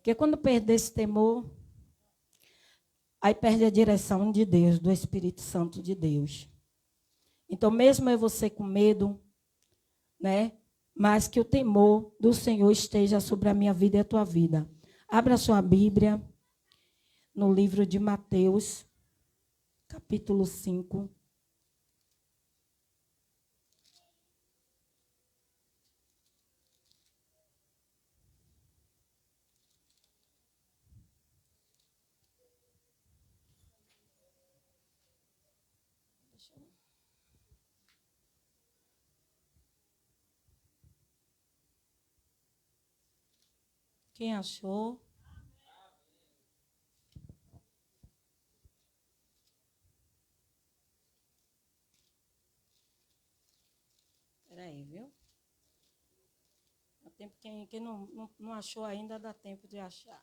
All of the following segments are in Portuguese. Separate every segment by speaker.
Speaker 1: Porque quando perder esse temor, aí perde a direção de Deus, do Espírito Santo de Deus. Então, mesmo você com medo, né? Mas que o temor do Senhor esteja sobre a minha vida e a tua vida. Abra sua Bíblia no livro de Mateus, capítulo 5. Quem achou? Espera aí, viu? Dá tempo, quem não achou ainda, dá tempo de achar.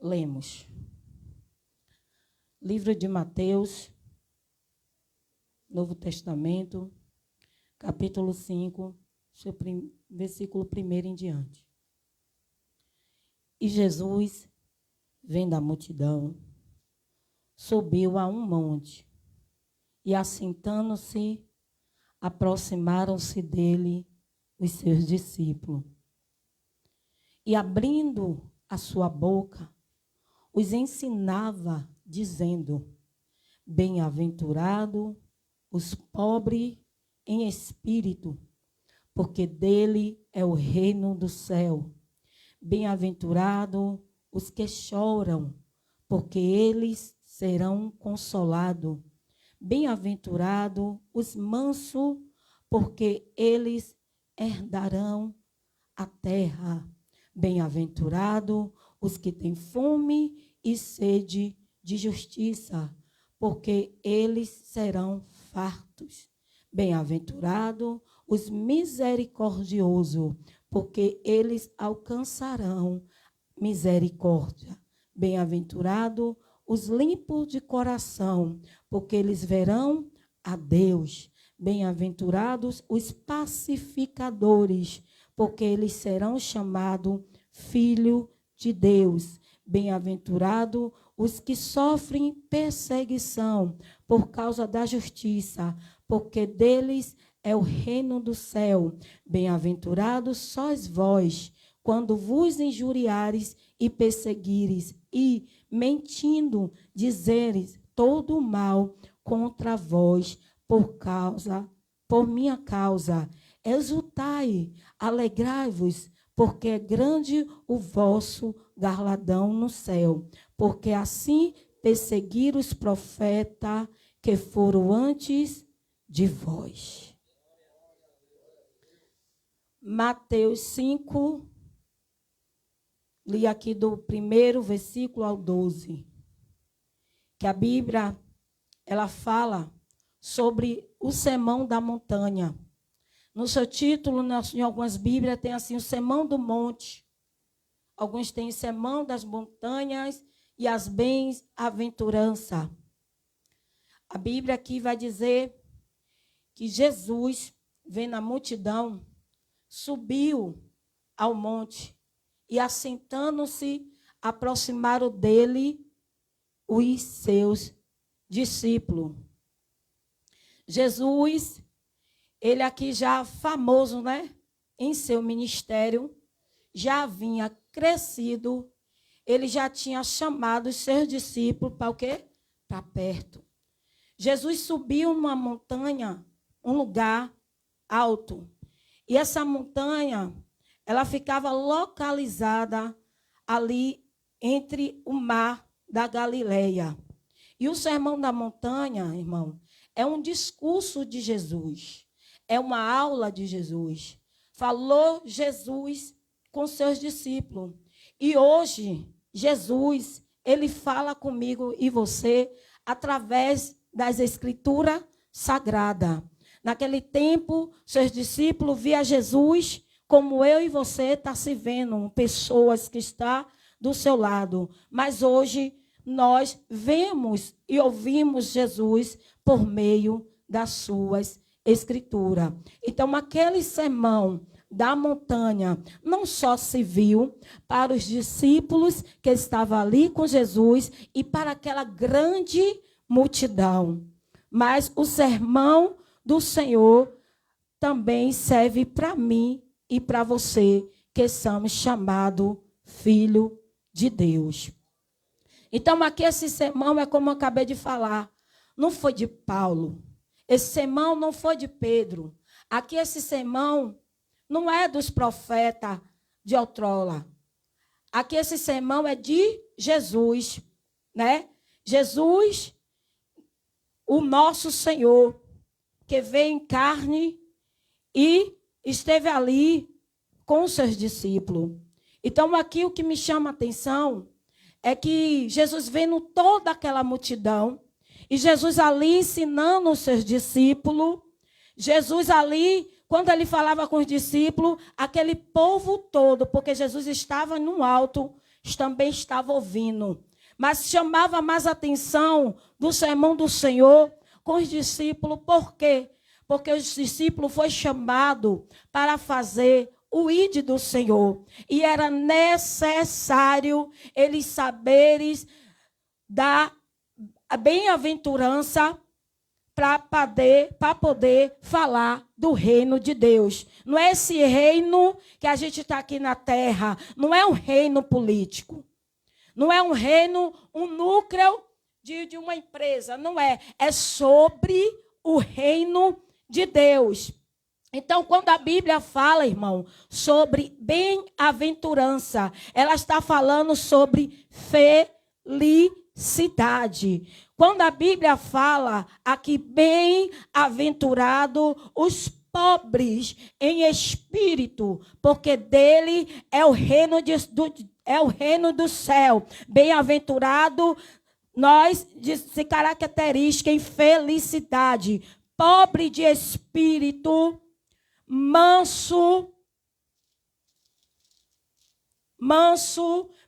Speaker 1: Lemos. Livro de Mateus, Novo Testamento, capítulo 5, versículo 1 em diante. E Jesus, vendo a multidão, subiu a um monte, e assentando-se, aproximaram-se dele os seus discípulos. E abrindo a sua boca, os ensinava, dizendo: Bem-aventurado os pobres em espírito, porque dele é o reino do céu. Bem-aventurado os que choram, porque eles serão consolados. Bem-aventurado os mansos, porque eles herdarão a terra. Bem-aventurado os que têm fome e sede de justiça, porque eles serão fartos. Bem-aventurado os misericordiosos, porque eles alcançarão misericórdia. Bem-aventurado os limpos de coração, porque eles verão a Deus. Bem-aventurados os pacificadores, porque eles serão chamados filhos de Deus. Bem-aventurado os que sofrem perseguição por causa da justiça, porque deles é o reino do céu. Bem-aventurados sois vós, quando vos injuriares e perseguires, e, mentindo, dizeres todo o mal contra vós por minha causa. Exultai, alegrai-vos, porque é grande o vosso galardão no céu, porque assim perseguiram os profetas que foram antes de vós. Mateus 5, li aqui do 1º versículo ao 12, que a Bíblia, ela fala sobre o Sermão da Montanha. No seu título, em algumas Bíblias, tem assim, o Sermão do Monte. Alguns têm o Sermão das Montanhas e as Bem-aventuranças. A Bíblia aqui vai dizer que Jesus, vendo a multidão, subiu ao monte e, assentando-se, aproximaram dele os seus discípulos. Jesus, ele aqui já famoso, né, em seu ministério, já vinha crescido, ele já tinha chamado os seus discípulos para o quê? Para perto. Jesus subiu numa montanha, um lugar alto. E essa montanha, ela ficava localizada ali entre o mar da Galileia. E o Sermão da Montanha, irmão, é um discurso de Jesus. É uma aula de Jesus. Falou Jesus com seus discípulos. E hoje, Jesus, ele fala comigo e você através das Escrituras Sagradas. Naquele tempo, seus discípulos via Jesus como eu e você está se vendo, pessoas que estão do seu lado. Mas hoje, nós vemos e ouvimos Jesus por meio das suas escrituras. Então, aquele sermão da montanha não só se viu para os discípulos que estavam ali com Jesus e para aquela grande multidão, mas o sermão do Senhor também serve para mim e para você, que somos chamados filho de Deus. Então, aqui esse sermão é como eu acabei de falar, não foi de Paulo, esse sermão não foi de Pedro, aqui esse sermão não é dos profetas de outrora. Aqui esse sermão é de Jesus, né? Jesus, o nosso Senhor, que veio em carne e esteve ali com os seus discípulos. Então, aqui o que me chama a atenção é que Jesus vendo toda aquela multidão, e Jesus ali ensinando os seus discípulos, Jesus ali, quando ele falava com os discípulos, aquele povo todo, porque Jesus estava no alto, também estava ouvindo. Mas chamava mais atenção do sermão do Senhor com os discípulos. Por quê? Porque os discípulos foram chamados para fazer o ide do Senhor. E era necessário eles saberem da bem-aventurança para poder falar do reino de Deus. Não é esse reino que a gente está aqui na terra, não é um reino político. Não é um reino, um núcleo de uma empresa, não é. É sobre o reino de Deus. Então, quando a Bíblia fala, irmão, sobre bem-aventurança, ela está falando sobre felicidade. Quando a Bíblia fala aqui, bem-aventurado os pobres em espírito, porque dele é o reino do céu. Bem-aventurado, nós, se característica em felicidade. Pobre de espírito, manso,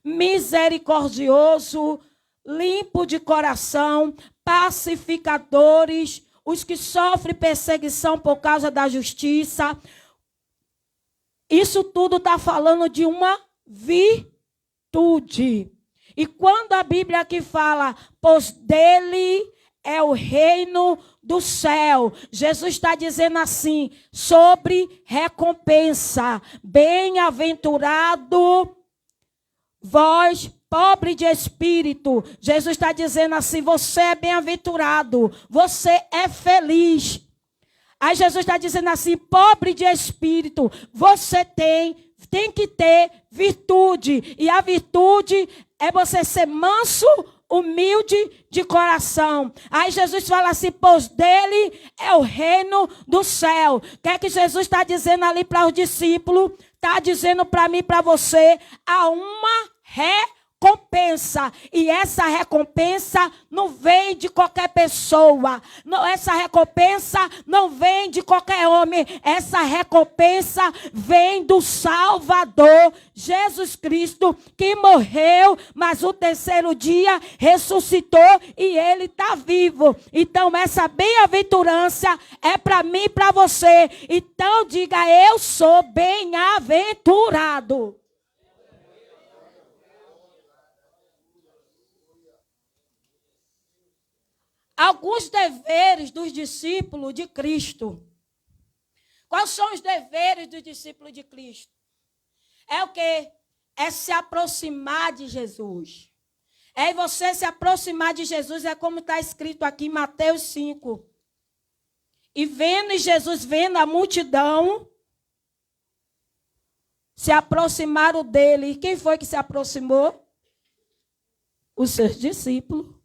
Speaker 1: misericordioso, limpo de coração, pacificadores, os que sofrem perseguição por causa da justiça. Isso tudo está falando de uma virtude. E quando a Bíblia aqui fala, pois dele é o reino do céu, Jesus está dizendo assim, sobre recompensa. Bem-aventurado vós, pobre de espírito. Jesus está dizendo assim, você é bem-aventurado, você é feliz. Aí Jesus está dizendo assim, pobre de espírito, você tem que ter virtude. E a virtude é você ser manso, humilde de coração. Aí Jesus fala assim, pois dele é o reino do céu. O que é que Jesus está dizendo ali para os discípulos? Está dizendo para mim e para você, há uma recompensa. E essa recompensa não vem de qualquer pessoa. Não, essa recompensa não vem de qualquer homem. Essa recompensa vem do Salvador, Jesus Cristo, que morreu, mas o terceiro dia ressuscitou e ele está vivo. Então essa bem-aventurança é para mim e para você. Então diga, eu sou bem-aventurado. Alguns deveres dos discípulos de Cristo. Quais são os deveres dos discípulos de Cristo? É o quê? É se aproximar de Jesus. É você se aproximar de Jesus, é como está escrito aqui em Mateus 5. E vendo Jesus, vendo a multidão, se aproximaram dele. E quem foi que se aproximou? Os seus discípulos.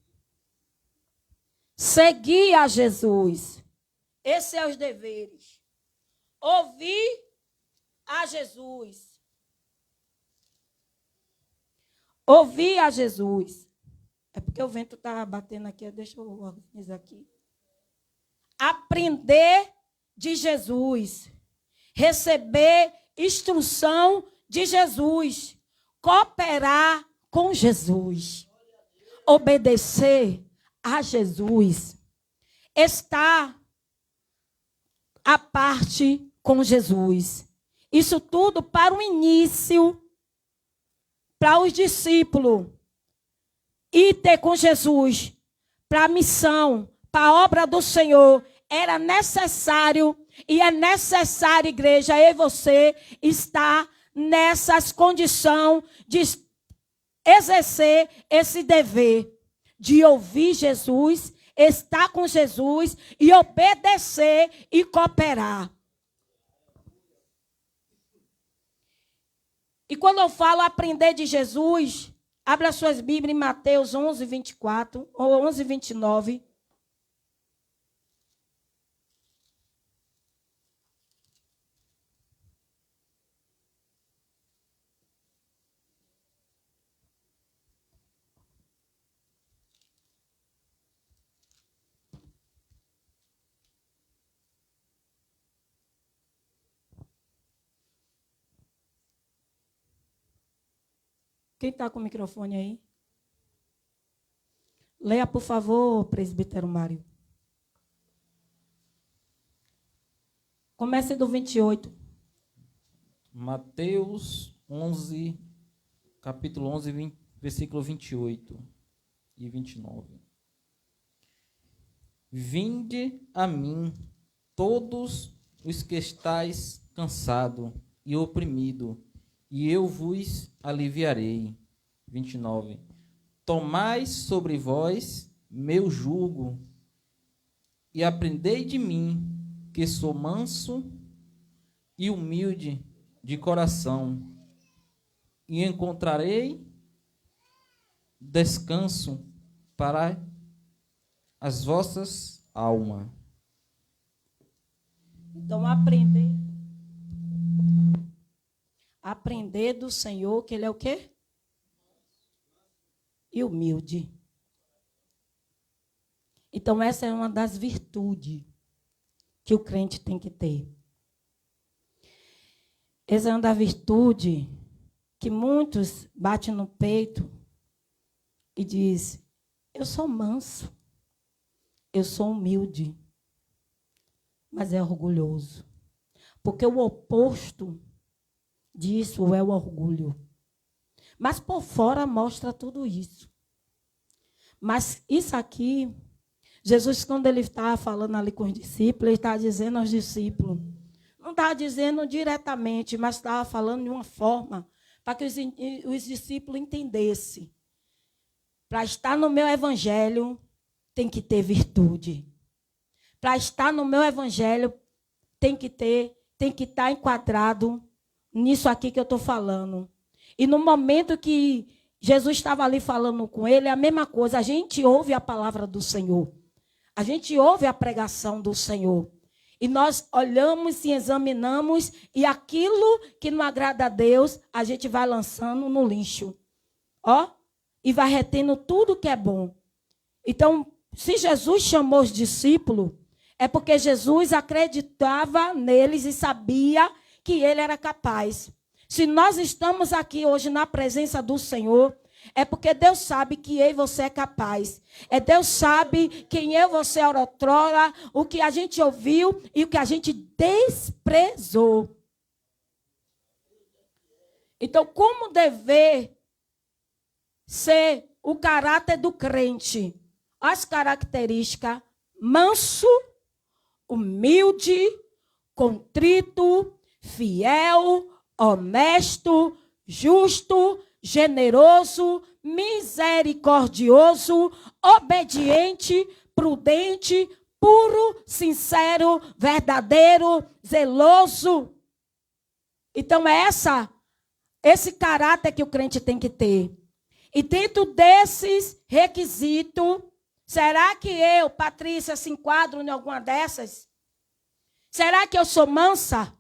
Speaker 1: Seguir a Jesus. Esses são os deveres. Ouvir a Jesus. Ouvir a Jesus. É porque o vento está batendo aqui. Deixa eu organizar aqui. Aprender de Jesus. Receber instrução de Jesus. Cooperar com Jesus. obedecer a Jesus, estar à parte com Jesus. Isso tudo para o início, para os discípulos, e ter com Jesus, para a missão, para a obra do Senhor, era necessário, e é necessário, igreja, eu e você, estar nessas condições de exercer esse dever, de ouvir Jesus, estar com Jesus, e obedecer e cooperar. E quando eu falo aprender de Jesus, abra suas Bíblias em Mateus 11, 24 ou 11, 29. Quem está com o microfone aí? Leia, por favor, presbítero Mário. Comece do 28.
Speaker 2: Mateus 11, capítulo 11, versículo 28 e 29. Vinde a mim, todos os que estáis cansados e oprimidos, e eu vos aliviarei. 29. Tomai sobre vós meu jugo, e aprendei de mim, que sou manso e humilde de coração, e encontrarei descanso para as vossas almas.
Speaker 1: Então, aprender do Senhor, que Ele é o quê? E humilde. Então, essa é uma das virtudes que o crente tem que ter. Essa é uma das virtudes que muitos batem no peito e dizem: eu sou manso, eu sou humilde, mas é orgulhoso. Porque o oposto disso é o orgulho. Mas por fora mostra tudo isso. Mas isso aqui, Jesus, quando ele estava falando ali com os discípulos, ele estava dizendo aos discípulos, não estava dizendo diretamente, mas estava falando de uma forma para que os discípulos entendessem. Para estar no meu evangelho, tem que ter virtude. Para estar no meu evangelho, tem que estar enquadrado nisso aqui que eu estou falando. E no momento que Jesus estava ali falando com ele, é a mesma coisa. A gente ouve a palavra do Senhor. A gente ouve a pregação do Senhor. E nós olhamos e examinamos, e aquilo que não agrada a Deus, a gente vai lançando no lixo. Ó, e vai retendo tudo que é bom. Então, se Jesus chamou os discípulos, é porque Jesus acreditava neles e sabia que ele era capaz. Se nós estamos aqui hoje na presença do Senhor, é porque Deus sabe que eu e você é capaz. Deus sabe quem eu e você era outrora, o que a gente ouviu e o que a gente desprezou. Então, como dever ser o caráter do crente? As características: manso, humilde, contrito, fiel, honesto, justo, generoso, misericordioso, obediente, prudente, puro, sincero, verdadeiro, zeloso. Então é esse caráter que o crente tem que ter. E dentro desses requisitos, será que eu, Patrícia, se enquadro em alguma dessas? Será que eu sou mansa?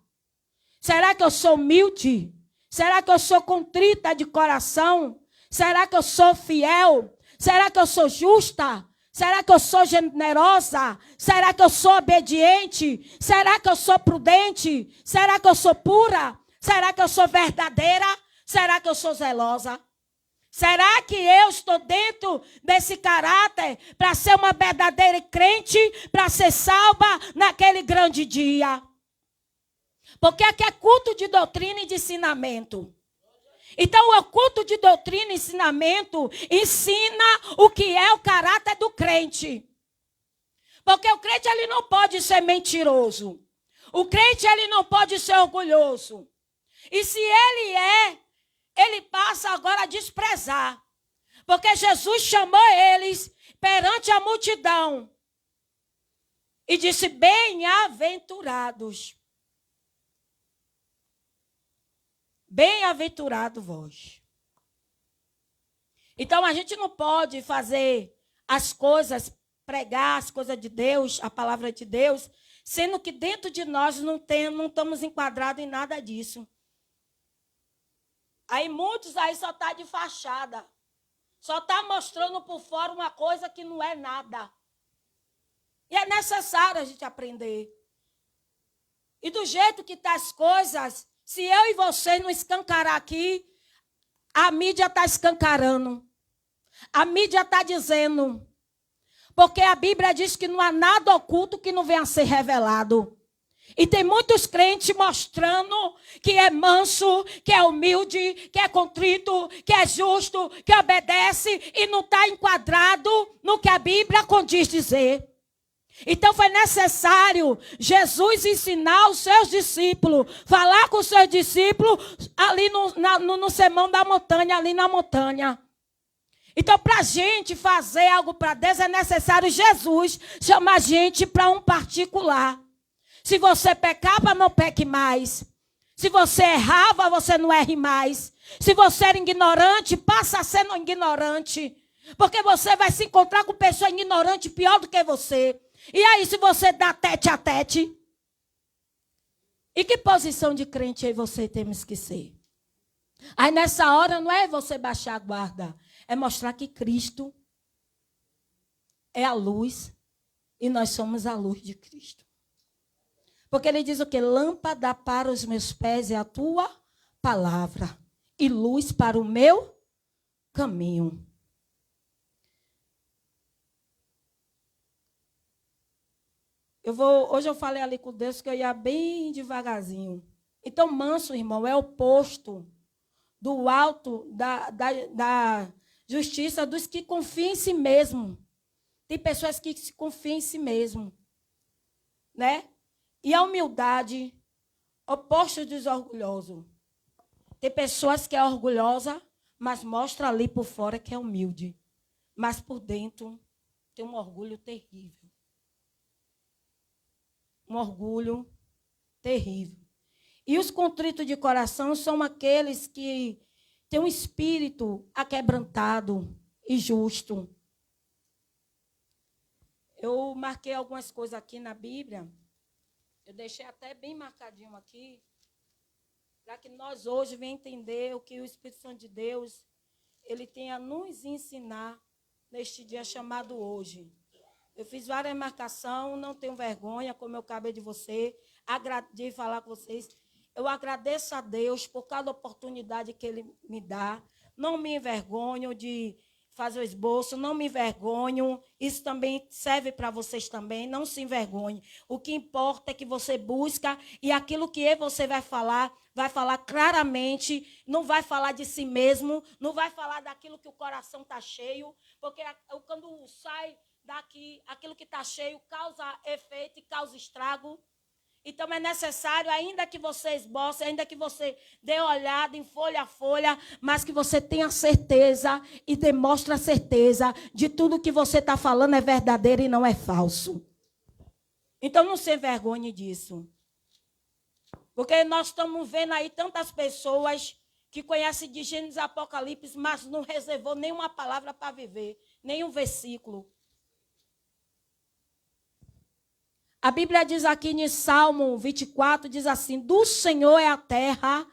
Speaker 1: Será que eu sou humilde? Será que eu sou contrita de coração? Será que eu sou fiel? Será que eu sou justa? Será que eu sou generosa? Será que eu sou obediente? Será que eu sou prudente? Será que eu sou pura? Será que eu sou verdadeira? Será que eu sou zelosa? Será que eu estou dentro desse caráter para ser uma verdadeira crente, para ser salva naquele grande dia? Porque aqui é culto de doutrina e de ensinamento. Então, o culto de doutrina e ensinamento ensina o que é o caráter do crente. Porque o crente ele não pode ser mentiroso. O crente ele não pode ser orgulhoso. E se ele passa agora a desprezar. Porque Jesus chamou eles perante a multidão e disse: bem-aventurados. Bem-aventurado vós. Então a gente não pode fazer as coisas, pregar as coisas de Deus, a palavra de Deus, sendo que dentro de nós não estamos enquadrados em nada disso. Aí muitos aí só está de fachada. Só está mostrando por fora uma coisa que não é nada. E é necessário a gente aprender. E do jeito que estão as coisas, se eu e você não escancarar aqui, a mídia está escancarando. A mídia está dizendo. Porque a Bíblia diz que não há nada oculto que não venha a ser revelado. E tem muitos crentes mostrando que é manso, que é humilde, que é contrito, que é justo, que obedece e não está enquadrado no que a Bíblia condiz dizer. Então foi necessário Jesus ensinar os seus discípulos, falar com os seus discípulos ali no sermão da montanha, ali na montanha. Então, para a gente fazer algo para Deus, é necessário Jesus chamar a gente para um particular. Se você pecava, não peque mais. Se você errava, você não erre mais. Se você era ignorante, passa a ser ignorante. Porque você vai se encontrar com pessoa ignorante pior do que você. E aí, se você dá tete a tete? E que posição de crente aí você temos que ser? Aí nessa hora não é você baixar a guarda. É mostrar que Cristo é a luz. E nós somos a luz de Cristo. Porque ele diz o quê? Lâmpada para os meus pés é a tua palavra. E luz para o meu caminho. Hoje eu falei ali com Deus que eu ia bem devagarzinho. Então, manso, irmão, é o oposto do alto da justiça dos que confiam em si mesmo. Tem pessoas que se confiam em si mesmo. Né? E a humildade, oposto dos orgulhosos. Tem pessoas que é orgulhosa, mas mostra ali por fora que é humilde. Mas por dentro tem um orgulho terrível. Um orgulho terrível. E os contritos de coração são aqueles que têm um espírito aquebrantado e justo. Eu marquei algumas coisas aqui na Bíblia. Eu deixei até bem marcadinho aqui, para que nós hoje venhamos entender o que o Espírito Santo de Deus ele tem a nos ensinar neste dia chamado hoje. Eu fiz várias marcações, não tenho vergonha, como eu acabei de de falar com vocês. Eu agradeço a Deus por cada oportunidade que Ele me dá. Não me envergonho de fazer o esboço, não me envergonho. Isso também serve para vocês também, não se envergonhe. O que importa é que você busca e aquilo que você vai falar claramente, não vai falar de si mesmo, não vai falar daquilo que o coração está cheio, porque quando sai daqui, aquilo que está cheio causa efeito e causa estrago. Então é necessário, ainda que você esboce, ainda que você dê olhada em folha a folha, mas que você tenha certeza e demonstre a certeza de tudo que você está falando é verdadeiro e não é falso. Então não se envergonhe disso. Porque nós estamos vendo aí tantas pessoas que conhecem de Gênesis e Apocalipse, mas não reservou nenhuma palavra para viver, nenhum versículo. A Bíblia diz aqui em Salmo 24, diz assim: do Senhor é a terra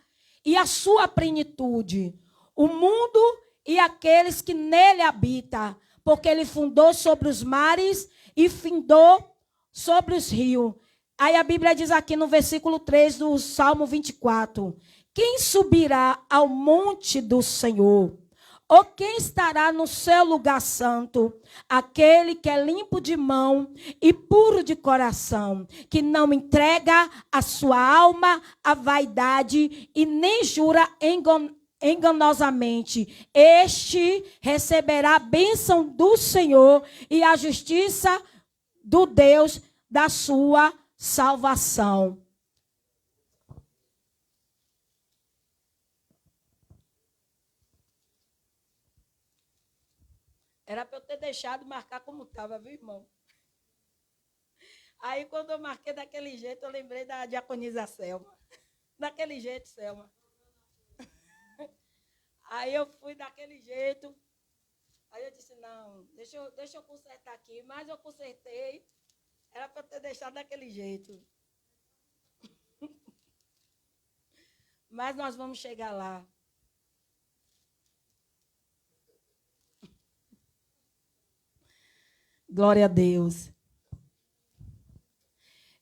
Speaker 1: e a sua plenitude, o mundo e aqueles que nele habitam, porque ele fundou sobre os mares e findou sobre os rios. Aí a Bíblia diz aqui no versículo 3 do Salmo 24, quem subirá ao monte do Senhor? Ou quem estará no seu lugar santo? Aquele que é limpo de mão e puro de coração, que não entrega a sua alma à vaidade e nem jura enganosamente. Este receberá a bênção do Senhor e a justiça do Deus da sua salvação. Era para eu ter deixado marcar como estava, viu, irmão? Aí, quando eu marquei daquele jeito, eu lembrei da diaconisa Selma. Daquele jeito, Selma. Aí eu fui daquele jeito. Aí eu disse, não, deixa eu consertar aqui. Mas eu consertei. Era para eu ter deixado daquele jeito. Mas nós vamos chegar lá. Glória a Deus.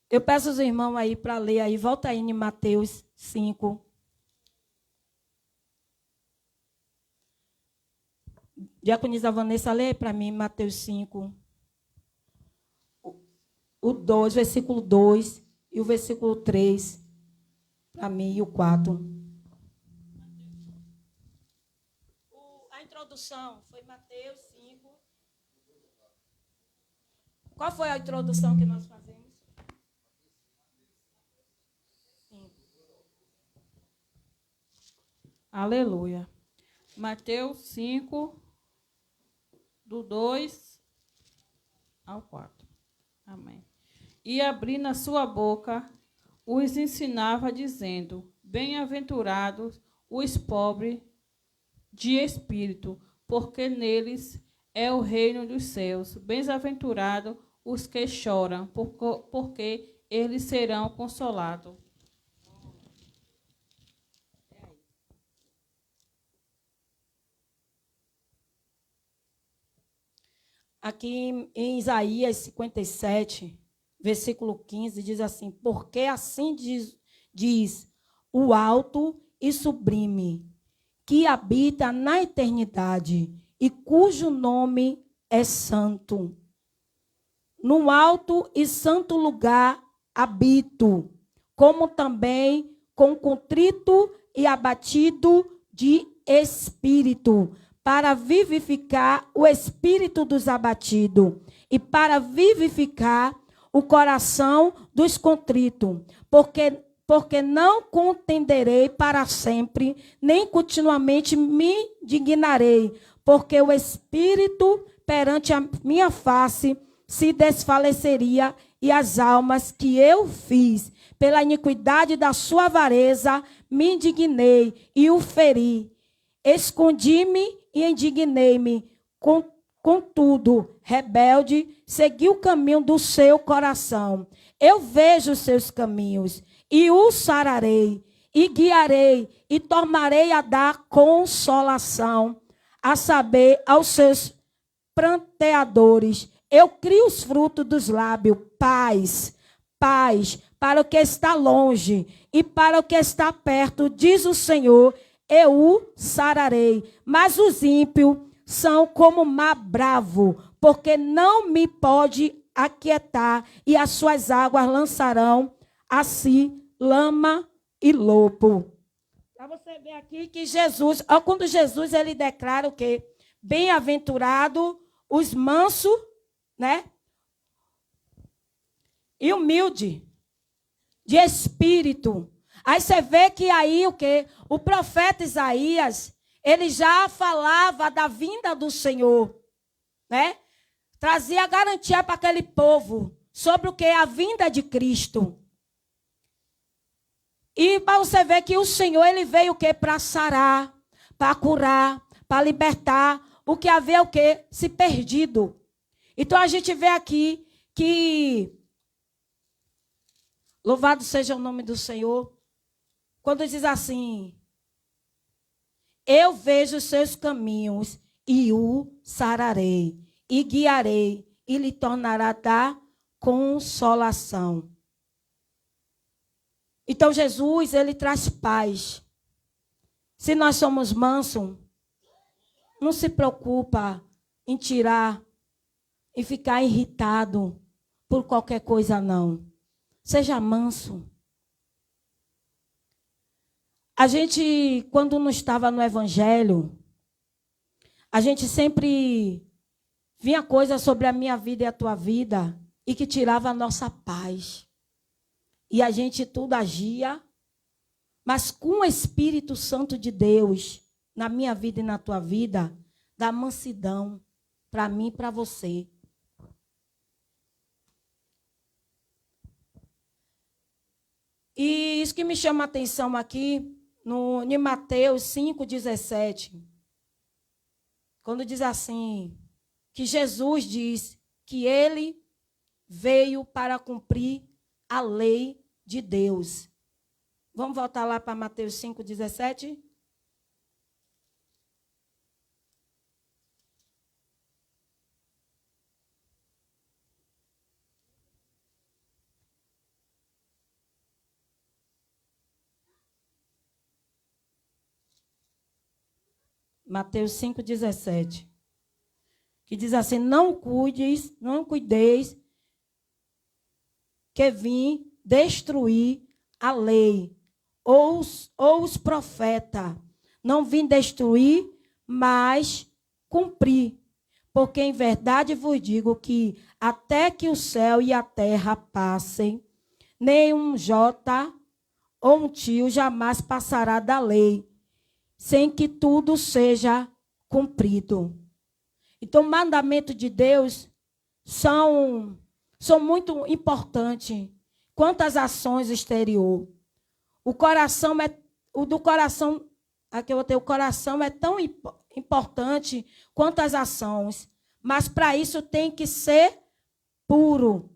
Speaker 1: Eu peço aos irmãos aí para ler aí. Volta aí em Mateus 5. Diaconisa Vanessa, lê para mim Mateus 5. O 2, versículo 2 e o versículo 3. Para mim e o 4. A introdução foi Mateus 5. Qual foi a introdução que nós fazemos? Sim.
Speaker 3: Aleluia. Mateus 5, do 2 ao 4. Amém. E abrindo a sua boca, os ensinava, dizendo: Bem-aventurados os pobres de espírito, porque neles é o reino dos céus. Bem-aventurados os que choram, porque eles serão consolados.
Speaker 1: Aqui em Isaías 57, versículo 15, diz assim: porque assim diz o alto e sublime, que habita na eternidade e cujo nome é santo. No alto e santo lugar habito, como também com contrito e abatido de espírito, para vivificar o espírito dos abatidos e para vivificar o coração dos contritos, porque não contenderei para sempre, nem continuamente me indignarei, porque o espírito perante a minha face se desfaleceria, e as almas que eu fiz, pela iniquidade da sua avareza, me indignei e o feri. Escondi-me e indignei-me. Contudo, rebelde, segui o caminho do seu coração. Eu vejo os seus caminhos e o sararei, e guiarei, e tornarei a dar consolação, a saber, aos seus pranteadores. Eu crio os frutos dos lábios, paz, paz, para o que está longe e para o que está perto, diz o Senhor, eu o sararei. Mas os ímpios são como mar bravo, porque não me pode aquietar, e as suas águas lançarão a si lama e lobo. Para você ver aqui que Jesus, quando Jesus ele declara o quê? Bem-aventurado os mansos, né? E humilde de espírito. Aí você vê que aí o quê? O profeta Isaías, ele já falava da vinda do Senhor, né? Trazia garantia para aquele povo sobre o que? A vinda de Cristo. E para você ver que o Senhor, ele veio o quê? Para sarar, para curar, para libertar o que havia o quê? Se perdido. Então a gente vê aqui que louvado seja o nome do Senhor. Quando diz assim: eu vejo os seus caminhos e o sararei, e guiarei, e lhe tornará dar consolação. Então Jesus, ele traz paz. Se nós somos mansos, não se preocupa em tirar e ficar irritado por qualquer coisa, não. Seja manso. A gente, quando não estava no Evangelho, a gente sempre vinha coisas sobre a minha vida e a tua vida e que tirava a nossa paz. E a gente tudo agia, mas com o Espírito Santo de Deus, na minha vida e na tua vida, dá mansidão para mim e para você. E isso que me chama a atenção aqui, em Mateus 5,17, quando diz assim, que Jesus diz que ele veio para cumprir a lei de Deus. Vamos voltar lá para Mateus 5,17? Mateus 5,17. Que diz assim, não cuideis, que vim destruir a lei, ou os profetas. Não vim destruir, mas cumprir. Porque em verdade vos digo que até que o céu e a terra passem, nem um jota ou um tio jamais passará da lei, sem que tudo seja cumprido. Então, o mandamento de Deus são muito importantes quanto às ações exterior. O do coração, aqui eu vou ter, o coração é tão importante quanto as ações, mas para isso tem que ser puro,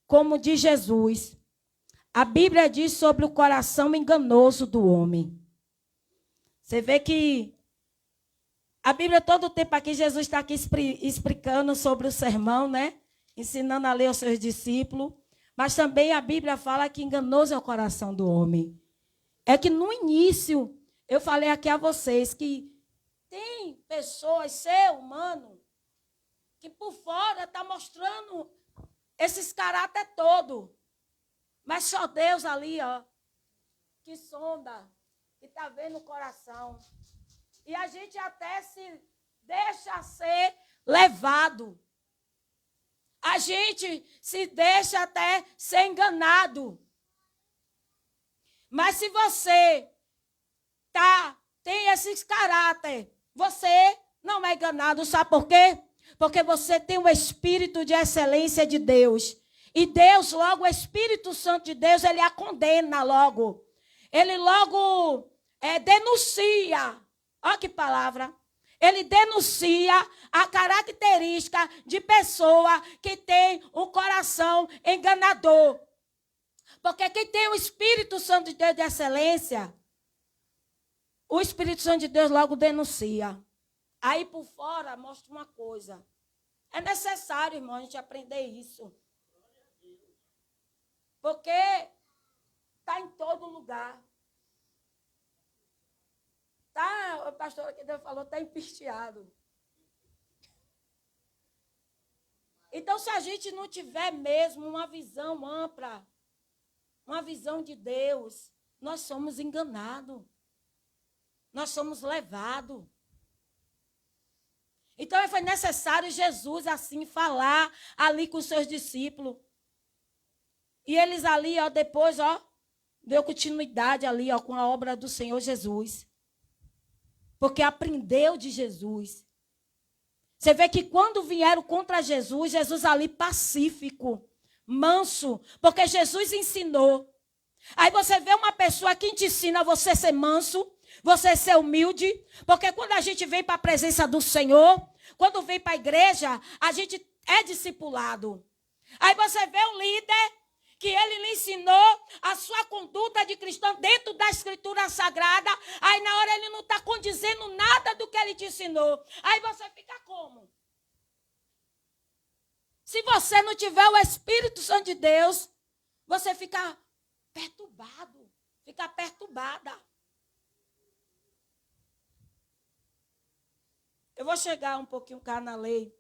Speaker 1: como diz Jesus. A Bíblia diz sobre o coração enganoso do homem. Você vê que a Bíblia, todo o tempo aqui, Jesus está aqui explicando sobre o sermão, né? Ensinando a ler aos seus discípulos. Mas também a Bíblia fala que enganoso é o coração do homem. É que no início, eu falei aqui a vocês que tem pessoas, ser humano, que por fora está mostrando esses caráter todo. Mas só Deus ali, ó, que sonda, que está vendo o coração. E a gente até se deixa ser levado. A gente se deixa até ser enganado. Mas se você tem esses caráter, você não é enganado. Sabe por quê? Porque você tem o Espírito de excelência de Deus. E Deus, logo, o Espírito Santo de Deus, ele a condena logo. Ele logo denuncia. Olha que palavra. Ele denuncia a característica de pessoa que tem um coração enganador. Porque quem tem o Espírito Santo de Deus de excelência, o Espírito Santo de Deus logo denuncia. Aí por fora mostra uma coisa. É necessário, irmão, a gente aprender isso. Porque está em todo lugar. Tá, o pastor aqui falou, está empisteado. Então, se a gente não tiver mesmo uma visão ampla, uma visão de Deus, nós somos enganados. Nós somos levados. Então, foi necessário Jesus, assim, falar ali com os seus discípulos. E eles ali, ó, depois, ó, deu continuidade ali, ó, com a obra do Senhor Jesus. Porque aprendeu de Jesus. Você vê que quando vieram contra Jesus, Jesus ali pacífico, manso, porque Jesus ensinou. Aí você vê uma pessoa que te ensina a você ser manso, você ser humilde, porque quando a gente vem para a presença do Senhor, quando vem para a igreja, a gente é discipulado. Aí você vê um líder que ele lhe ensinou a sua conduta de cristão dentro da Escritura Sagrada, aí na hora ele não está condizendo nada do que ele te ensinou. Aí você fica como? Se você não tiver o Espírito Santo de Deus, você fica perturbado, fica perturbada. Eu vou chegar um pouquinho cá na lei.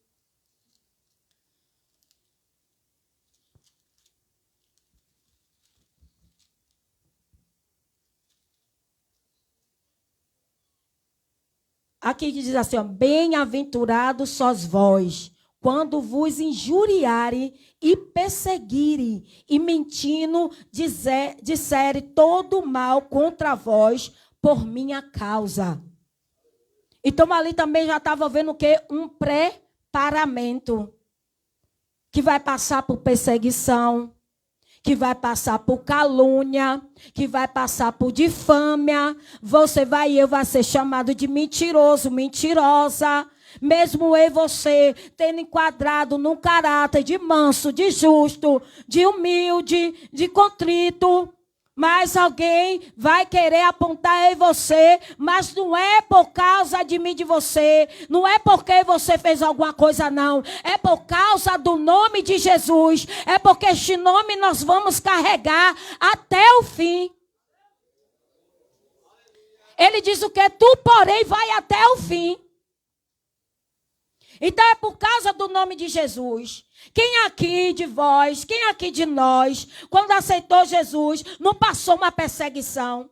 Speaker 1: Aqui diz assim, ó, bem-aventurados sois vós, quando vos injuriarem e perseguirem, e mentindo disserem todo mal contra vós por minha causa. Então ali também já estava vendo o quê? Um preparamento. Que vai passar por perseguição, que vai passar por calúnia, que vai passar por difâmia. Você vai e eu vai ser chamado de mentiroso, mentirosa. Mesmo eu e você tendo enquadrado num caráter de manso, de justo, de humilde, de contrito. Mas alguém vai querer apontar em você, mas não é por causa de mim, de você, não é porque você fez alguma coisa, não. É por causa do nome de Jesus, é porque este nome nós vamos carregar até o fim. Ele diz o que? Tu, porém, vai até o fim. Então é por causa do nome de Jesus. Quem aqui de vós, quem aqui de nós, quando aceitou Jesus, não passou uma perseguição?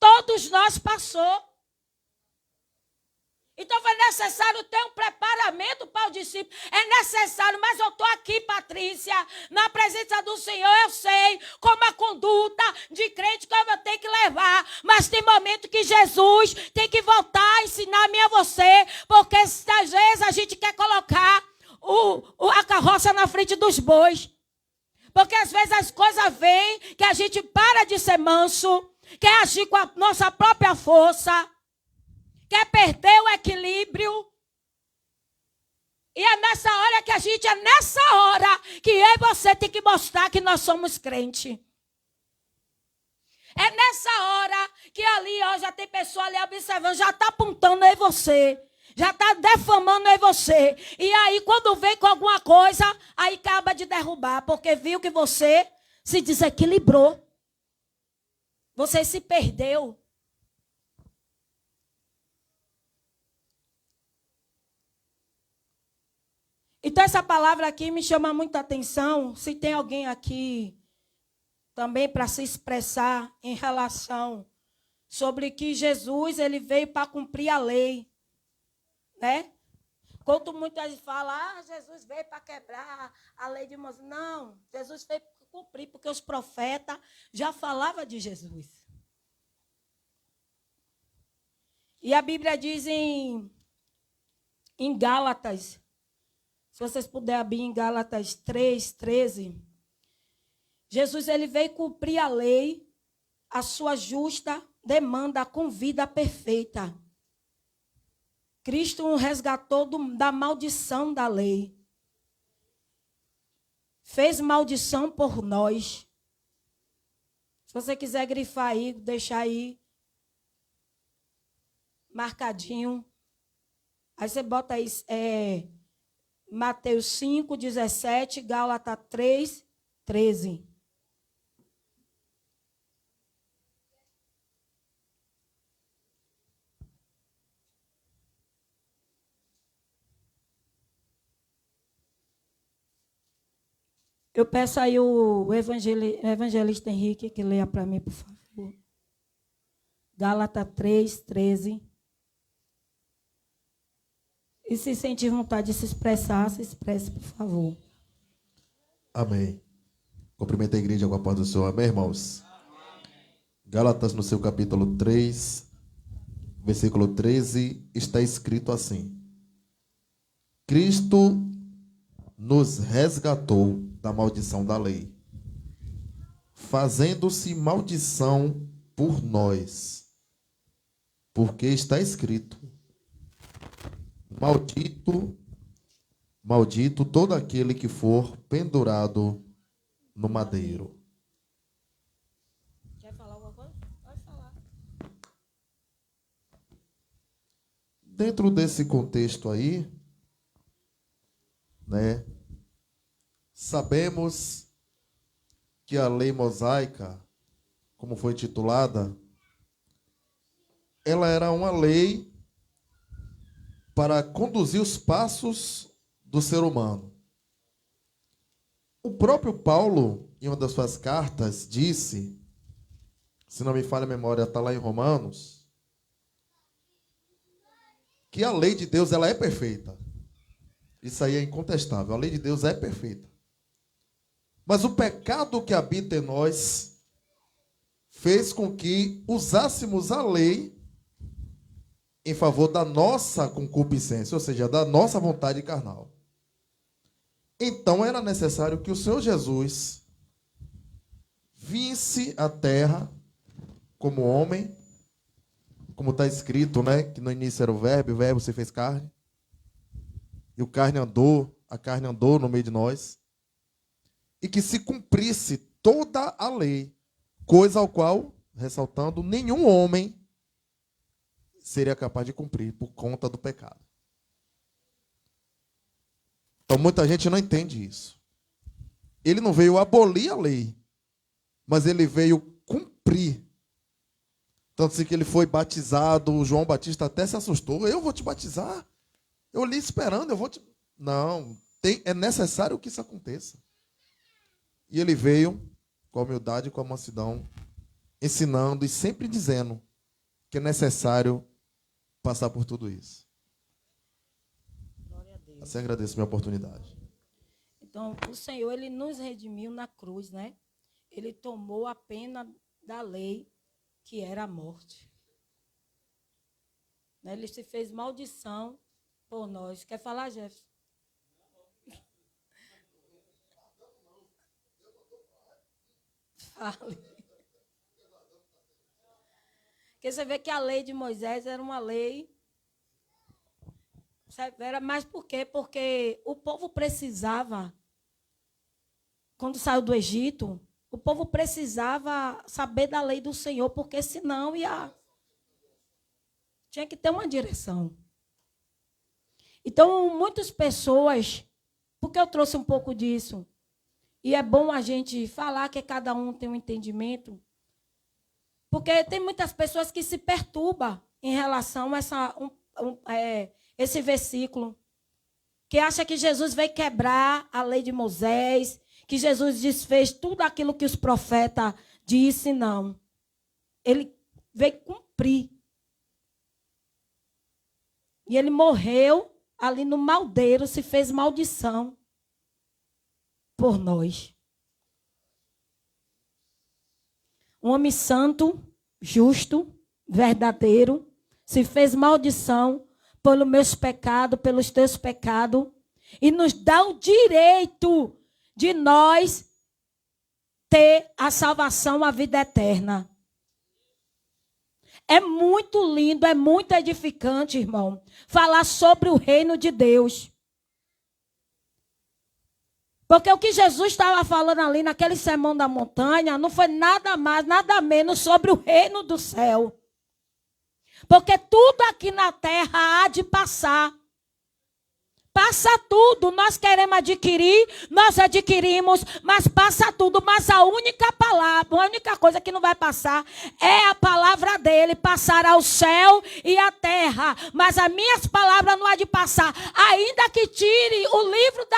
Speaker 1: Todos nós passou. Então foi necessário ter um preparamento para o discípulo. É necessário, mas eu estou aqui, Patrícia, na presença do Senhor. Eu sei como a conduta de crente que eu tenho que levar. Mas tem momento que Jesus tem que voltar a ensinar a mim e a você. Porque às vezes a gente quer colocar a carroça na frente dos bois. Porque às vezes as coisas vêm que a gente para de ser manso, quer agir com a nossa própria força. Quer perder o equilíbrio. E é nessa hora que é nessa hora que eu e você tem que mostrar que nós somos crente. É nessa hora que ali, ó, já tem pessoa ali observando, já está apontando em você. Já está defamando em você. E aí, quando vem com alguma coisa, aí acaba de derrubar, porque viu que você se desequilibrou. Você se perdeu. Então, essa palavra aqui me chama muita atenção. Se tem alguém aqui também para se expressar em relação sobre que Jesus ele veio para cumprir a lei, né? Quando muitas vezes falam, Jesus veio para quebrar a lei de Moisés. Não, Jesus veio para cumprir, porque os profetas já falavam de Jesus. E a Bíblia diz em Gálatas, se vocês puderem abrir em Gálatas 3:13, Jesus ele veio cumprir a lei, a sua justa demanda com vida perfeita. Cristo o resgatou da maldição da lei. Fez maldição por nós. Se você quiser grifar aí, deixar aí marcadinho. Aí você bota aí Mateus 5:17, Gálatas 3:13. Eu peço aí o evangelista Henrique que leia para mim, por favor. Gálatas 3:13. E se sentir vontade de se expressar, se expresse, por favor.
Speaker 4: Amém. Cumprimento a igreja com a paz do Senhor. Amém, irmãos? Gálatas, no seu capítulo 3, versículo 13, está escrito assim: Cristo nos resgatou da maldição da lei, fazendo-se maldição por nós, porque está escrito: Maldito, maldito todo aquele que for pendurado no madeiro.
Speaker 1: Quer falar alguma coisa? Pode falar.
Speaker 4: Dentro desse contexto aí, né, sabemos que a lei mosaica, como foi titulada, ela era uma lei para conduzir os passos do ser humano. O próprio Paulo, em uma das suas cartas, disse, se não me falha a memória, está lá em Romanos, que a lei de Deus ela é perfeita. Isso aí é incontestável. A lei de Deus é perfeita. Mas o pecado que habita em nós fez com que usássemos a lei em favor da nossa concupiscência, ou seja, da nossa vontade carnal. Então era necessário que o Senhor Jesus visse a terra como homem, como está escrito, né? Que no início era o verbo se fez carne. E a carne andou no meio de nós. E que se cumprisse toda a lei, coisa ao qual, ressaltando, nenhum homem seria capaz de cumprir por conta do pecado. Então muita gente não entende isso. Ele não veio abolir a lei, mas ele veio cumprir. Tanto assim que ele foi batizado, o João Batista até se assustou. Eu vou te batizar? Eu li esperando, eu vou te... Não, é necessário que isso aconteça. E ele veio com a humildade e com a mansidão, ensinando e sempre dizendo que é necessário passar por tudo isso.
Speaker 1: Glória a Deus.
Speaker 4: Assim agradeço a minha oportunidade.
Speaker 1: Então, o Senhor, ele nos redimiu na cruz, né? Ele tomou a pena da lei, que era a morte. Né? Ele se fez maldição por nós. Quer falar, Jefferson? Fale. Porque você vê que a lei de Moisés era uma lei severa, mas por quê? Porque o povo precisava, quando saiu do Egito, o povo precisava saber da lei do Senhor, porque senão tinha que ter uma direção. Então, muitas pessoas, porque eu trouxe um pouco disso, e é bom a gente falar que cada um tem um entendimento, porque tem muitas pessoas que se perturbam em relação a esse versículo, que acha que Jesus veio quebrar a lei de Moisés, que Jesus desfez tudo aquilo que os profetas disse, não. Ele veio cumprir. E ele morreu ali no maldeiro, se fez maldição por nós. Um homem santo, justo, verdadeiro, se fez maldição pelos meus pecados, pelos teus pecados, e nos dá o direito de nós ter a salvação, a vida eterna. É muito lindo, é muito edificante, irmão, falar sobre o reino de Deus. Porque o que Jesus estava falando ali naquele sermão da montanha não foi nada mais, nada menos sobre o reino do céu. Porque tudo aqui na terra há de passar. Passa tudo, nós queremos adquirir, nós adquirimos, mas passa tudo. Mas a única palavra, a única coisa que não vai passar é a palavra dele. Passará o céu e a terra, mas as minhas palavras não há de passar. Ainda que tire o livro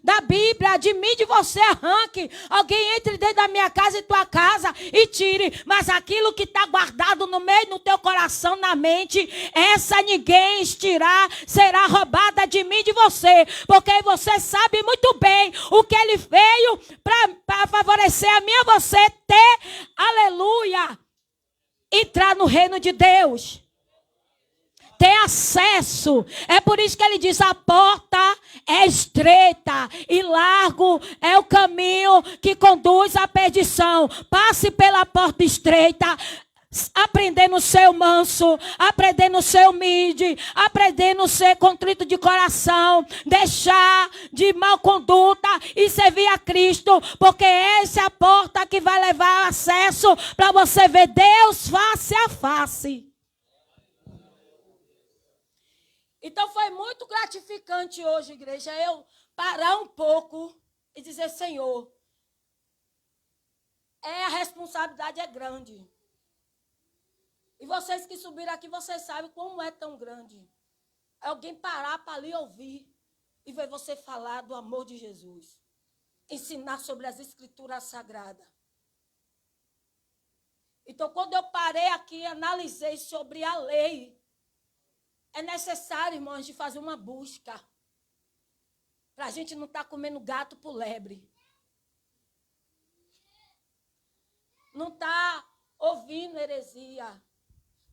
Speaker 1: da Bíblia, de mim, de você, arranque. Alguém entre dentro da minha casa e tua casa e tire. Mas aquilo que está guardado no meio do teu coração, na mente, essa ninguém tirar, será roubada de mim e de você. Porque você sabe muito bem o que ele veio para favorecer a mim e a você ter, aleluia, entrar no reino de Deus. Ter acesso. É por isso que ele diz: a porta é estreita e largo é o caminho que conduz à perdição. Passe pela porta estreita, aprendendo a ser manso, aprendendo a ser humilde, aprendendo a ser contrito de coração, deixar de mal conduta e servir a Cristo, porque essa é a porta que vai levar acesso para você ver Deus face a face. Então foi muito gratificante hoje, igreja, eu parar um pouco e dizer: Senhor, a responsabilidade é grande. E vocês que subiram aqui, vocês sabem como é tão grande alguém parar para ali ouvir e ver você falar do amor de Jesus. Ensinar sobre as escrituras sagradas. Então, quando eu parei aqui e analisei sobre a lei, é necessário, irmãos, de fazer uma busca. Para a gente não estar comendo gato por lebre. Não estar ouvindo heresia.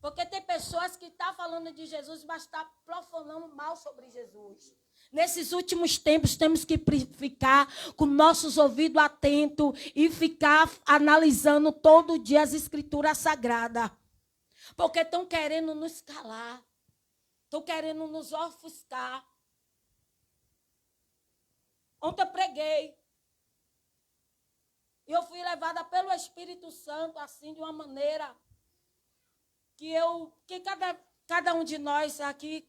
Speaker 1: Porque tem pessoas que estão falando de Jesus, mas estão profanando mal sobre Jesus. Nesses últimos tempos, temos que ficar com nossos ouvidos atentos e ficar analisando todo dia as escrituras sagradas. Porque estão querendo nos calar. Estão querendo nos ofuscar. Ontem eu preguei. E eu fui levada pelo Espírito Santo, assim, de uma maneira que cada um de nós aqui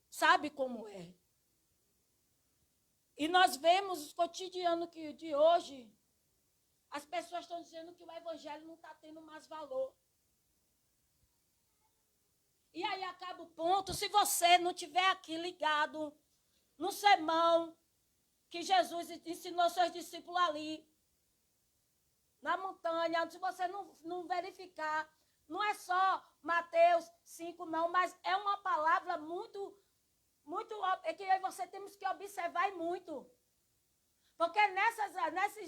Speaker 1: sabe como é. E nós vemos o cotidiano de hoje, as pessoas estão dizendo que o evangelho não está tendo mais valor. E aí acaba o ponto, se você não estiver aqui ligado no sermão que Jesus ensinou seus discípulos ali, na montanha, se você não verificar, não é só Mateus 5, não, mas é uma palavra muito, é que você temos que observar muito. Porque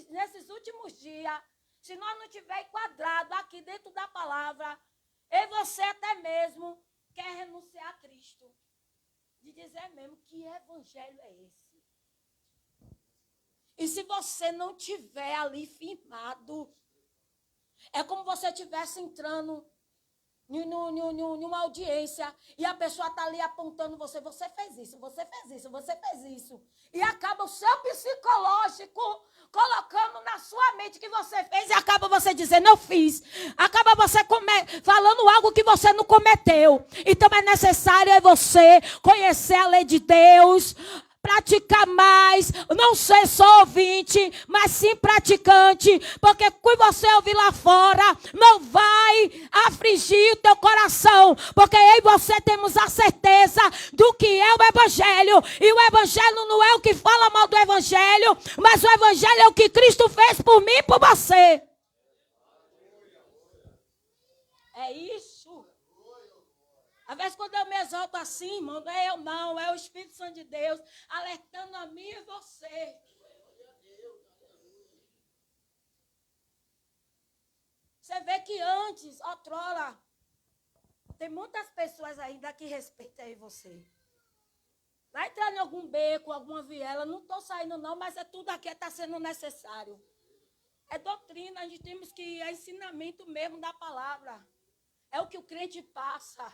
Speaker 1: nesses últimos dias, se nós não estiver enquadrado aqui dentro da palavra, e você até mesmo quer renunciar a Cristo. De dizer mesmo, que evangelho é esse? E se você não estiver ali firmado, é como você estivesse entrando numa audiência e a pessoa está ali apontando você fez isso, você fez isso, você fez isso. E acaba o seu psicológico colocando na sua mente que você fez e acaba você dizendo, eu fiz. Acaba você falando algo que você não cometeu. Então é necessário você conhecer a lei de Deus, praticar mais, não ser só ouvinte, mas sim praticante, porque quando você ouvir lá fora, não vai afligir o teu coração, porque eu e você temos a certeza do que é o evangelho, e o evangelho não é o que fala mal do evangelho, mas o evangelho é o que Cristo fez por mim e por você. É isso. Às vezes, quando eu me exalto assim, irmão, não é eu não, é o Espírito Santo de Deus alertando a mim e você. Você vê que antes, outrora, tem muitas pessoas ainda que respeitam aí você. Vai entrar em algum beco, alguma viela, não estou saindo não, mas é tudo aqui está sendo necessário. É doutrina, a gente temos que, é ensinamento mesmo da palavra. É o que o crente passa.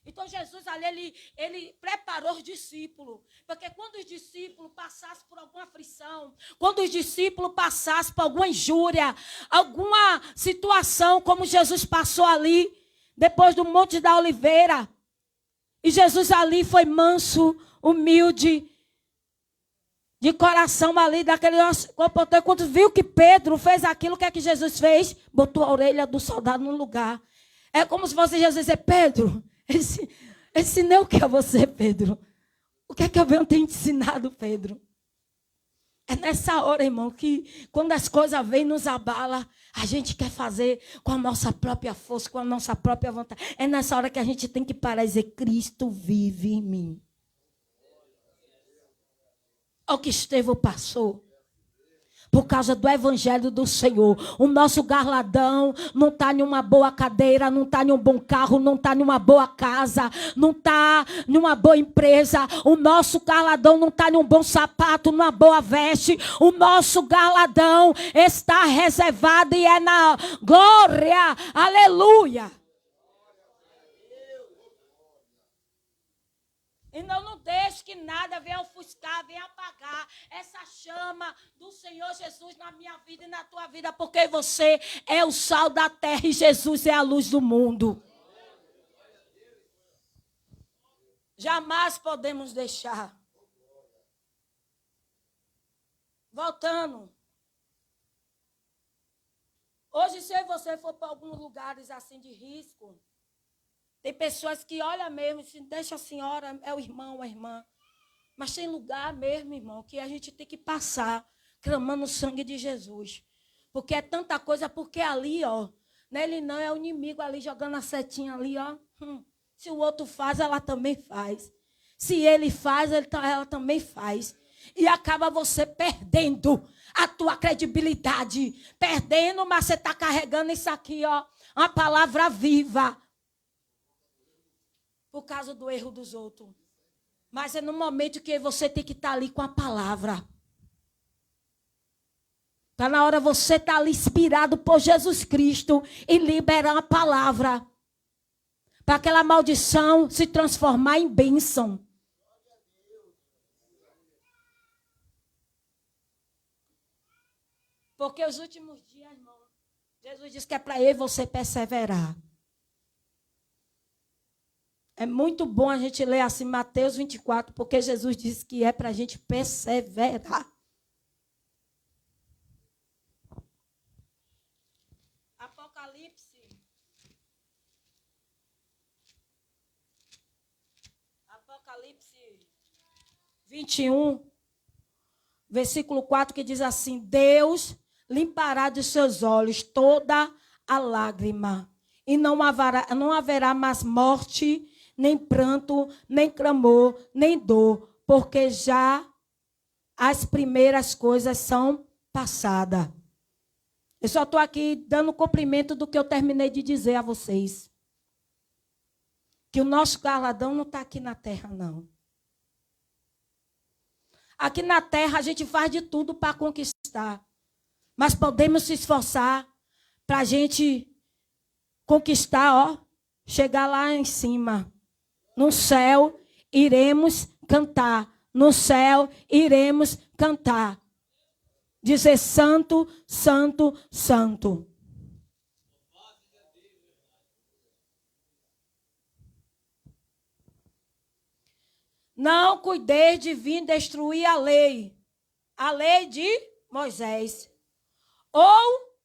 Speaker 1: Então, Jesus ali, ele preparou os discípulos. Porque quando os discípulos passassem por alguma aflição, quando os discípulos passassem por alguma injúria, alguma situação, como Jesus passou ali, depois do Monte da Oliveira, e Jesus ali foi manso, humilde, de coração ali, daquele nosso comportamento. Quando viu que Pedro fez aquilo, o que é que Jesus fez? Botou a orelha do soldado no lugar. É como se fosse Jesus dizer, Pedro, ensinei o que a você, Pedro? O que é que eu venho ter ensinado, Pedro? É nessa hora, irmão, que quando as coisas vêm nos abala, a gente quer fazer com a nossa própria força, com a nossa própria vontade. É nessa hora que a gente tem que parar e dizer, Cristo vive em mim. Olha o que Estevão passou. Por causa do evangelho do Senhor. O nosso galardão não está em uma boa cadeira, não está em um bom carro, não está em uma boa casa, não está em uma boa empresa. O nosso galardão não está em um bom sapato, numa boa veste. O nosso galardão está reservado e é na glória. Aleluia. Então não deixe que nada venha ofuscar, venha apagar essa chama do Senhor Jesus na minha vida e na tua vida, porque você é o sal da terra e Jesus é a luz do mundo. Jamais podemos deixar. Voltando. Hoje, se eu e você for para alguns lugares assim de risco, Tem pessoas que olham mesmo, assim, deixa a senhora, é o irmão, a irmã. Mas tem lugar mesmo, irmão, que a gente tem que passar, clamando o sangue de Jesus. Porque é tanta coisa, porque ali, ó, ele não é o inimigo ali, jogando a setinha ali, ó. Se o outro faz, ela também faz. Se ele faz, ela também faz. E acaba você perdendo a tua credibilidade. Perdendo, mas você está carregando isso aqui, ó. Uma palavra viva. Por causa do erro dos outros. Mas é no momento que você tem que estar ali com a palavra. Está na hora você estar ali inspirado por Jesus Cristo e liberar a palavra. Para aquela maldição se transformar em bênção. Porque os últimos dias, irmão, Jesus disse que é para eu e você perseverar. É muito bom a gente ler assim Mateus 24, porque Jesus disse que é para a gente perseverar. Apocalipse 21, versículo 4, que diz assim: Deus limpará de seus olhos toda a lágrima, e não haverá mais morte, nem pranto, nem clamor, nem dor, porque já as primeiras coisas são passadas. Eu só estou aqui dando cumprimento do que eu terminei de dizer a vocês. Que o nosso galardão não está aqui na terra, não. Aqui na terra a gente faz de tudo para conquistar. Mas podemos se esforçar para a gente conquistar, ó, chegar lá em cima. No céu iremos cantar. No céu iremos cantar. Dizer santo, santo, santo. Não cuideis de vir destruir a lei de Moisés, ou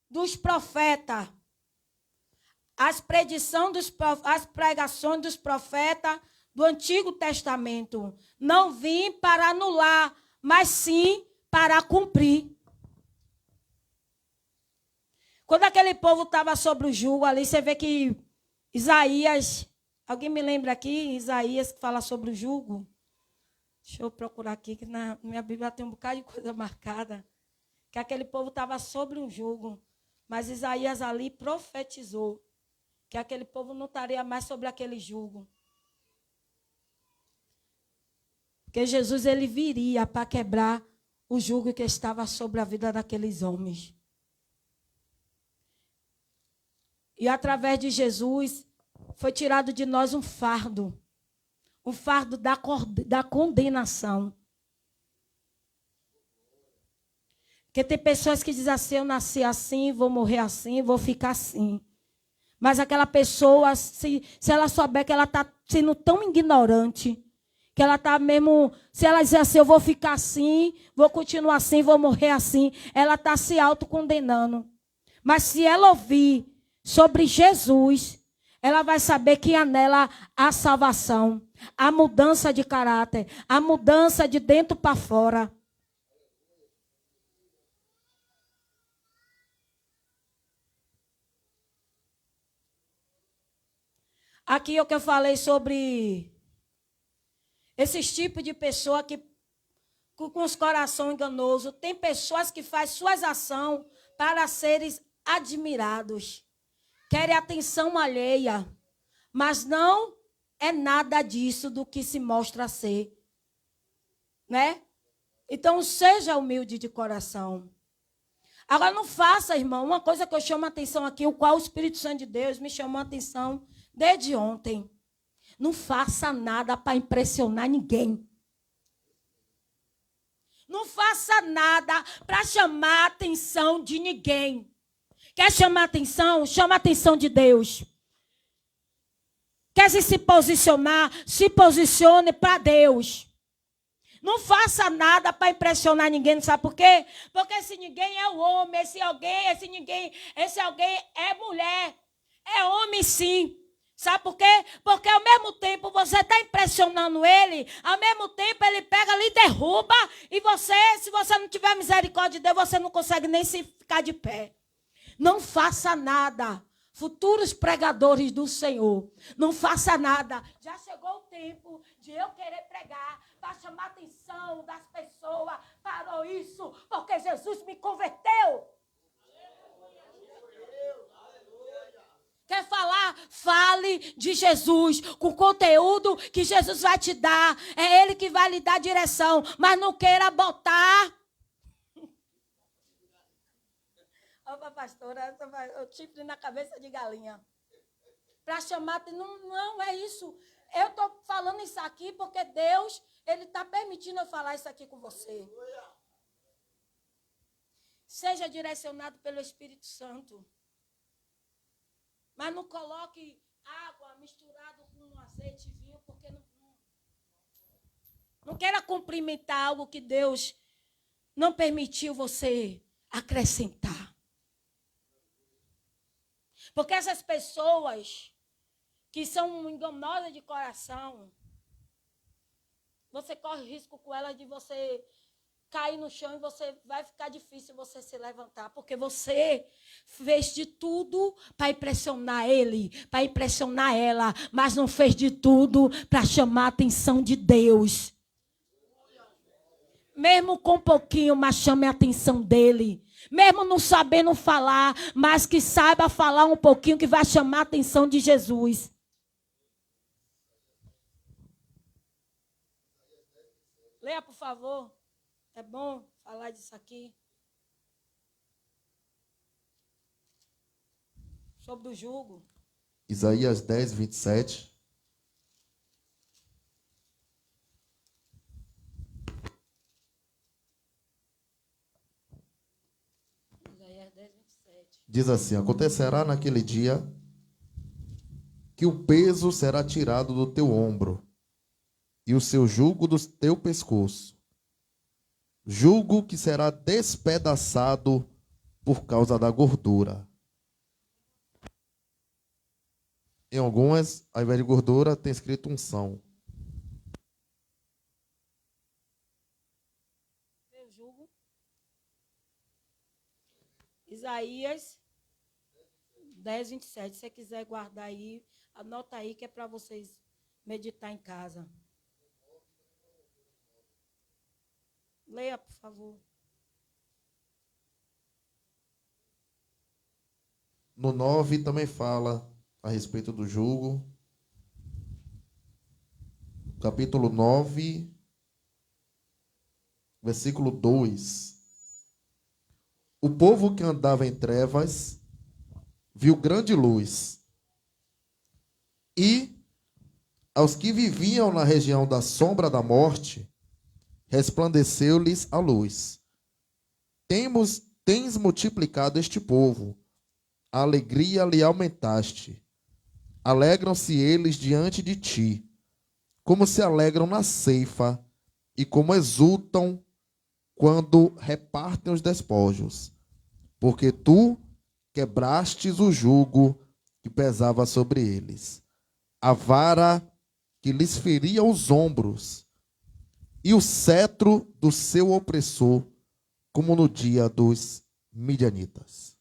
Speaker 1: dos profetas, as pregações dos profetas do Antigo Testamento. Não vim para anular, mas sim para cumprir. Quando aquele povo estava sobre o jugo ali, você vê que Isaías... Alguém me lembra aqui, Isaías, que fala sobre o jugo? Deixa eu procurar aqui, que na minha Bíblia tem um bocado de coisa marcada. Que aquele povo estava sobre um jugo. Mas Isaías ali profetizou que aquele povo não estaria mais sobre aquele jugo. Porque Jesus, ele viria para quebrar o jugo que estava sobre a vida daqueles homens. E através de Jesus... foi tirado de nós um fardo da condenação. Porque tem pessoas que dizem assim: eu nasci assim, vou morrer assim, vou ficar assim. Mas aquela pessoa, se ela souber que ela está sendo tão ignorante, que ela está mesmo, se ela dizer assim: eu vou ficar assim, vou continuar assim, vou morrer assim, ela está se autocondenando. Mas se ela ouvir sobre Jesus, ela vai saber que há nela a salvação, a mudança de caráter, a mudança de dentro para fora. Aqui é o que eu falei sobre esses tipos de pessoa que com os corações enganosos. Tem pessoas que fazem suas ações para serem admirados. Querem atenção alheia, mas não é nada disso do que se mostra ser, né? Então, seja humilde de coração. Agora, não faça, irmão, uma coisa que eu chamo a atenção aqui, o qual o Espírito Santo de Deus me chamou a atenção desde ontem. Não faça nada para impressionar ninguém. Não faça nada para chamar a atenção de ninguém. Quer chamar atenção? Chama a atenção de Deus. Quer se posicionar? Se posicione para Deus. Não faça nada para impressionar ninguém, sabe por quê? Porque esse ninguém é o homem, esse alguém é mulher. É homem sim, Sabe por quê? Porque ao mesmo tempo você está impressionando ele, ao mesmo tempo ele pega ali e derruba, e você, se você não tiver misericórdia de Deus, você não consegue nem se ficar de pé. Não faça nada. Futuros pregadores do Senhor, não faça nada. Já chegou o tempo de eu querer pregar para chamar a atenção das pessoas. Parou isso, porque Jesus me converteu. Quer falar? Fale de Jesus, com conteúdo que Jesus vai te dar. É Ele que vai lhe dar direção, mas não queira botar... Opa, pastora, eu chifre na cabeça de galinha. Para chamar, não é isso. Eu estou falando isso aqui porque Deus, Ele está permitindo eu falar isso aqui com você. Seja direcionado pelo Espírito Santo. Mas não coloque água misturada com azeite e vinho, porque não queira cumprimentar algo que Deus não permitiu você acrescentar. Porque essas pessoas que são enganosas de coração, você corre risco com elas de você cair no chão e vai ficar difícil você se levantar, porque você fez de tudo para impressionar ele, para impressionar ela, mas não fez de tudo para chamar a atenção de Deus. Mesmo com um pouquinho, mas chame a atenção dele. Mesmo não sabendo falar, mas que saiba falar um pouquinho, que vai chamar a atenção de Jesus. Leia, por favor. É bom falar disso aqui. Sobre o jugo.
Speaker 4: Isaías 10, 27.
Speaker 1: Isaías 10, 27.
Speaker 4: Diz assim: acontecerá naquele dia que o peso será tirado do teu ombro e o seu jugo do teu pescoço. Jugo que será despedaçado por causa da gordura. Em algumas, ao invés de gordura, tem escrito unção.
Speaker 1: Meu jugo. Isaías 10, 27. Se você quiser guardar aí, anota aí que é para vocês meditar em casa. Leia, por favor.
Speaker 4: No 9 também fala a respeito do jugo. Capítulo 9, versículo 2. O povo que andava em trevas viu grande luz, e aos que viviam na região da sombra da morte, resplandeceu-lhes a luz. Tens multiplicado este povo, a alegria lhe aumentaste. Alegram-se eles diante de ti, como se alegram na ceifa, e como exultam quando repartem os despojos. Porque tu quebrastes o jugo que pesava sobre eles, a vara que lhes feria os ombros, e o cetro do seu opressor, como no dia dos midianitas.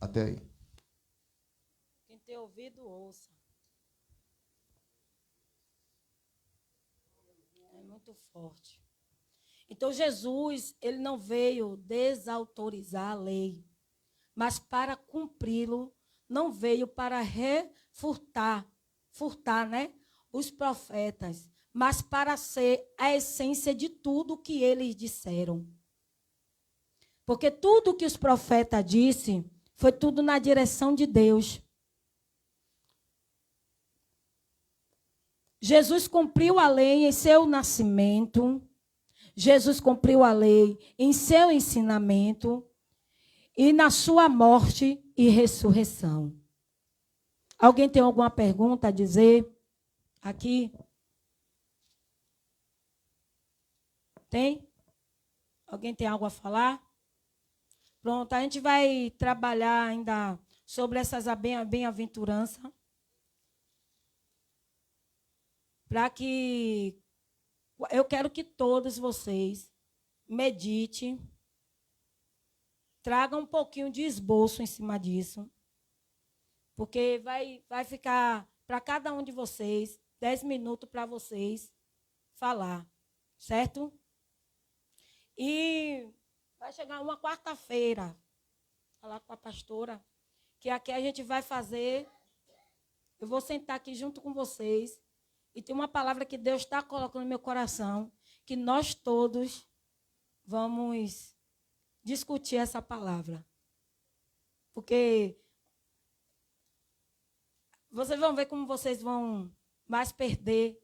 Speaker 4: Até aí.
Speaker 1: Quem tem ouvido, ouça. É muito forte. Então, Jesus, ele não veio desautorizar a lei, mas para cumpri-lo, não veio para furtar, né, os profetas, mas para ser a essência de tudo que eles disseram. Porque tudo que os profetas disseram foi tudo na direção de Deus. Jesus cumpriu a lei em seu nascimento. Jesus cumpriu a lei em seu ensinamento e na sua morte e ressurreição. Alguém tem alguma pergunta a dizer aqui? Tem? Alguém tem algo a falar? Pronto, a gente vai trabalhar ainda sobre essas bem-aventuranças, para que eu quero que todos vocês meditem, tragam um pouquinho de esboço em cima disso, porque vai ficar para cada um de vocês 10 minutos para vocês falar, certo? E vai chegar uma quarta-feira, falar com a pastora, que aqui a gente vai fazer, eu vou sentar aqui junto com vocês, e tem uma palavra que Deus está colocando no meu coração, que nós todos vamos discutir essa palavra. Porque vocês vão ver como vocês vão mais perder,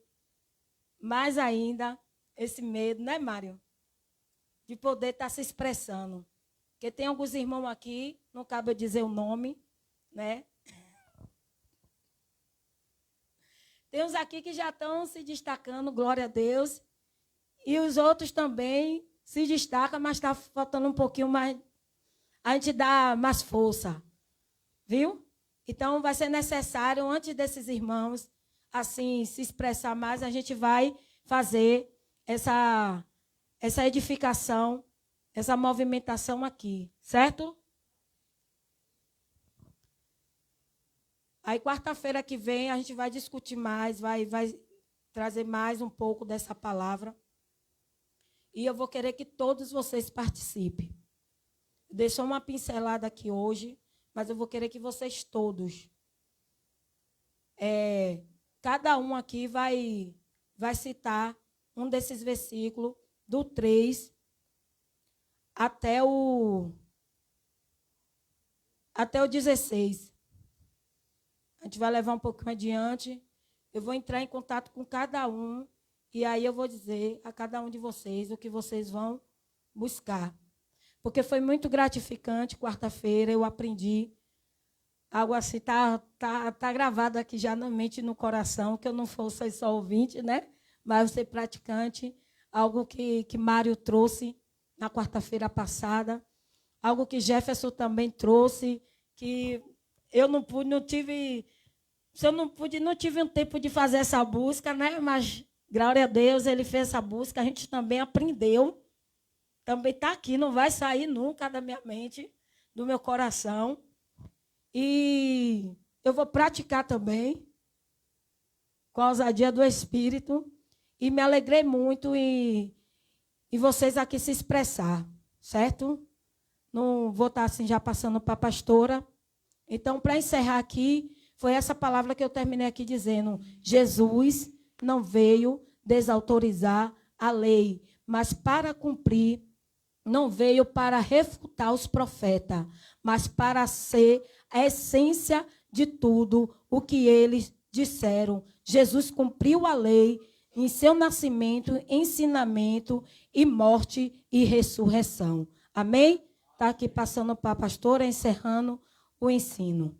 Speaker 1: mais ainda, esse medo, né, Mário? De poder estar se expressando. Porque tem alguns irmãos aqui, não cabe eu dizer o nome, né? Tem uns aqui que já estão se destacando, glória a Deus. E os outros também se destacam, mas está faltando um pouquinho mais. A gente dá mais força. Viu? Então, vai ser necessário, antes desses irmãos, assim, se expressar mais, a gente vai fazer essa edificação, essa movimentação aqui. Certo? Aí, quarta-feira que vem, a gente vai discutir mais, vai trazer mais um pouco dessa palavra. E eu vou querer que todos vocês participem. Deixou uma pincelada aqui hoje, mas eu vou querer que vocês todos, cada um aqui vai citar um desses versículos, do 3 até o 16. A gente vai levar um pouquinho adiante. Eu vou entrar em contato com cada um. E aí eu vou dizer a cada um de vocês o que vocês vão buscar. Porque foi muito gratificante, quarta-feira, eu aprendi. Algo assim, tá gravado aqui já na mente e no coração, que eu não fosse só ouvinte, né? Mas ser praticante. Algo que Mário trouxe na quarta-feira passada. Algo que Jefferson também trouxe, que eu não tive um tempo de fazer essa busca, né? Mas, glória a Deus, ele fez essa busca, a gente também aprendeu. Também está aqui, não vai sair nunca da minha mente, do meu coração. E eu vou praticar também, com a ousadia do Espírito. E me alegrei muito em vocês aqui se expressar, certo? Não vou estar assim já passando para a pastora. Então, para encerrar aqui, foi essa palavra que eu terminei aqui dizendo: Jesus não veio desautorizar a lei, mas para cumprir. Não veio para refutar os profetas, mas para ser a essência de tudo o que eles disseram. Jesus cumpriu a lei em seu nascimento, ensinamento e morte e ressurreição. Amém? Está aqui passando para a pastora, encerrando o ensino.